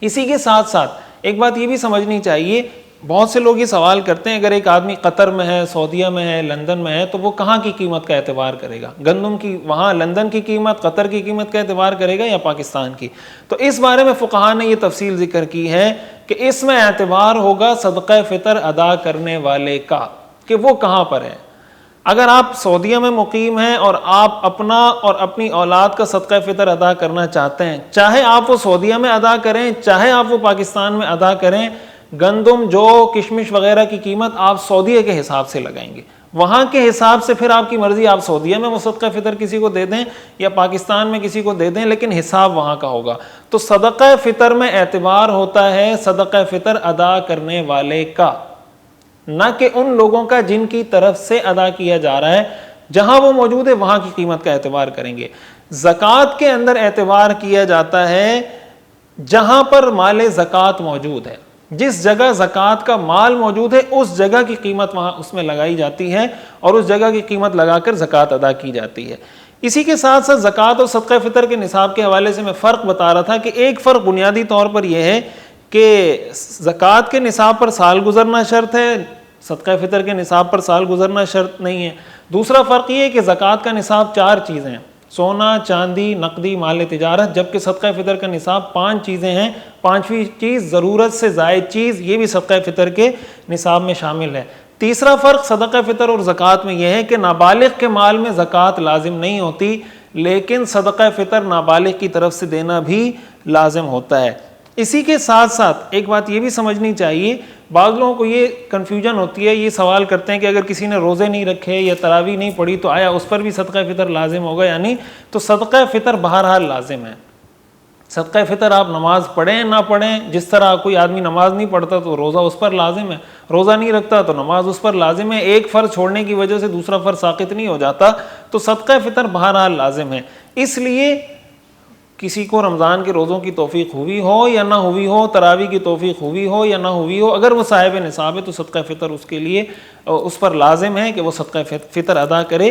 اسی کے ساتھ ساتھ ایک بات یہ بھی سمجھنی چاہیے، بہت سے لوگ یہ سوال کرتے ہیں اگر ایک آدمی قطر میں ہے، سعودیہ میں ہے، لندن میں ہے، تو وہ کہاں کی قیمت کا اعتبار کرے گا؟ گندم کی وہاں لندن کی قیمت، قطر کی قیمت کا اعتبار کرے گا یا پاکستان کی؟ تو اس بارے میں فقہاء نے یہ تفصیل ذکر کی ہے کہ اس میں اعتبار ہوگا صدقہ فطر ادا کرنے والے کا، کہ وہ کہاں پر ہے۔ اگر آپ سعودیہ میں مقیم ہیں اور آپ اپنا اور اپنی اولاد کا صدقہ فطر ادا کرنا چاہتے ہیں، چاہے آپ وہ سعودیہ میں ادا کریں، چاہے آپ وہ پاکستان میں ادا کریں، گندم، جو، کشمش وغیرہ کی قیمت آپ سعودیہ کے حساب سے لگائیں گے، وہاں کے حساب سے پھر آپ کی مرضی، آپ سعودیہ میں وہ صدقہ فطر کسی کو دے دیں یا پاکستان میں کسی کو دے دیں، لیکن حساب وہاں کا ہوگا۔ تو صدقہ فطر میں اعتبار ہوتا ہے صدقہ فطر ادا کرنے والے کا، نہ کہ ان لوگوں کا جن کی طرف سے ادا کیا جا رہا ہے۔ جہاں وہ موجود ہے وہاں کی قیمت کا اعتبار کریں گے۔ زکوٰۃ کے اندر اعتبار کیا جاتا ہے جہاں پر مال زکوٰۃ موجود ہے، جس جگہ زکوٰۃ کا مال موجود ہے اس جگہ کی قیمت وہاں اس میں لگائی جاتی ہے اور اس جگہ کی قیمت لگا کر زکوٰۃ ادا کی جاتی ہے۔ اسی کے ساتھ ساتھ زکوٰۃ اور صدقہ فطر کے نصاب کے حوالے سے میں فرق بتا رہا تھا کہ ایک فرق بنیادی طور پر یہ ہے کہ زکوٰۃ کے نصاب پر سال گزرنا شرط ہے، صدقہ فطر کے نصاب پر سال گزرنا شرط نہیں ہے۔ دوسرا فرق یہ ہے کہ زکوٰۃ کا نصاب 4 چیزیں ہیں، سونا، چاندی، نقدی، مال تجارت، جبکہ صدقہ فطر کا نصاب 5 چیزیں ہیں، 5ویں چیز ضرورت سے زائد چیز، یہ بھی صدقہ فطر کے نصاب میں شامل ہے۔ تیسرا فرق صدقہ فطر اور زکوٰۃ میں یہ ہے کہ نابالغ کے مال میں زکوٰۃ لازم نہیں ہوتی، لیکن صدقہ فطر نابالغ کی طرف سے دینا بھی لازم ہوتا ہے۔ اسی کے ساتھ ساتھ ایک بات یہ بھی سمجھنی چاہیے، بعض لوگوں کو یہ کنفیوژن ہوتی ہے، یہ سوال کرتے ہیں کہ اگر کسی نے روزے نہیں رکھے یا تراویح نہیں پڑھی تو آیا اس پر بھی صدقہ فطر لازم ہوگا یا نہیں؟ تو صدقہ فطر بہرحال لازم ہے۔ صدقہ فطر آپ نماز پڑھیں نہ پڑھیں، جس طرح کوئی آدمی نماز نہیں پڑھتا تو روزہ اس پر لازم ہے، روزہ نہیں رکھتا تو نماز اس پر لازم ہے، ایک فرض چھوڑنے کی وجہ سے دوسرا فرض ساقط نہیں ہو جاتا، تو صدقہ فطر بہرحال لازم ہے۔ اس لیے کسی کو رمضان کے روزوں کی توفیق ہوئی ہو یا نہ ہوئی ہو، تراویح کی توفیق ہوئی ہو یا نہ ہوئی ہو، اگر وہ صاحب نصاب ہے تو صدقہ فطر اس کے لیے اس پر لازم ہے کہ وہ صدقہ فطر ادا کرے۔